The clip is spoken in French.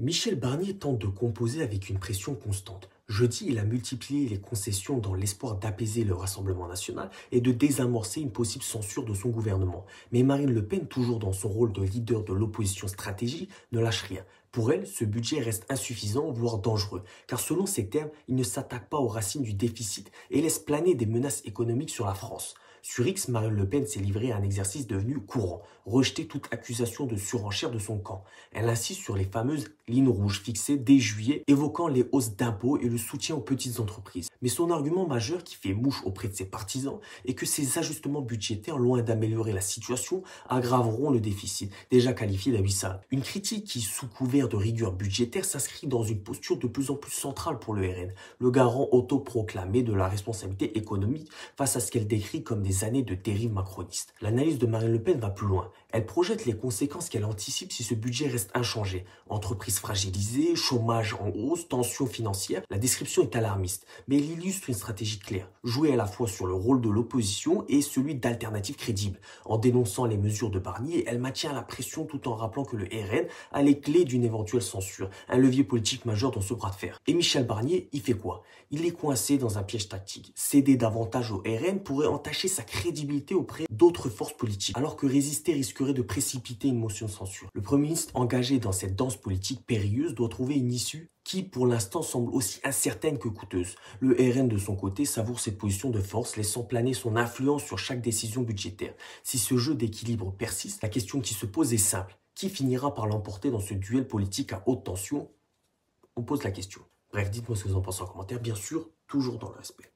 Michel Barnier tente de composer avec une pression constante. Jeudi, il a multiplié les concessions dans l'espoir d'apaiser le Rassemblement national et de désamorcer une possible censure de son gouvernement. Mais Marine Le Pen, toujours dans son rôle de leader de l'opposition stratégique, ne lâche rien. Pour elle, ce budget reste insuffisant, voire dangereux, car selon ses termes, il ne s'attaque pas aux racines du déficit et laisse planer des menaces économiques sur la France. Sur X, Marine Le Pen s'est livrée à un exercice devenu courant, rejeter toute accusation de surenchère de son camp. Elle insiste sur les fameuses lignes rouges fixées dès juillet, évoquant les hausses d'impôts et le soutien aux petites entreprises. Mais son argument majeur qui fait mouche auprès de ses partisans est que ces ajustements budgétaires, loin d'améliorer la situation, aggraveront le déficit, déjà qualifié d'abyssal. Une critique qui, sous couvert de rigueur budgétaire, s'inscrit dans une posture de plus en plus centrale pour le RN, le garant autoproclamé de la responsabilité économique face à ce qu'elle décrit comme des années de dérive macroniste. L'analyse de Marine Le Pen va plus loin. Elle projette les conséquences qu'elle anticipe si ce budget reste inchangé. Entreprises fragilisées, chômage en hausse, tensions financières. La description est alarmiste, mais elle illustre une stratégie claire, jouer à la fois sur le rôle de l'opposition et celui d'alternatives crédibles. En dénonçant les mesures de Barnier, elle maintient la pression tout en rappelant que le RN a les clés d'une éventuelle censure, un levier politique majeur dans ce bras de fer. Et Michel Barnier, il fait quoi? Il est coincé dans un piège tactique. Céder davantage au RN pourrait entacher sa crédibilité auprès d'autres forces politiques, alors que résister risquerait de précipiter une motion de censure. Le Premier ministre engagé dans cette danse politique périlleuse doit trouver une issue qui, pour l'instant, semble aussi incertaine que coûteuse. Le RN, de son côté, savoure cette position de force, laissant planer son influence sur chaque décision budgétaire. Si ce jeu d'équilibre persiste, la question qui se pose est simple. Qui finira par l'emporter dans ce duel politique à haute tension? On pose la question. Bref, dites-moi ce que vous en pensez en commentaire, bien sûr, toujours dans le respect.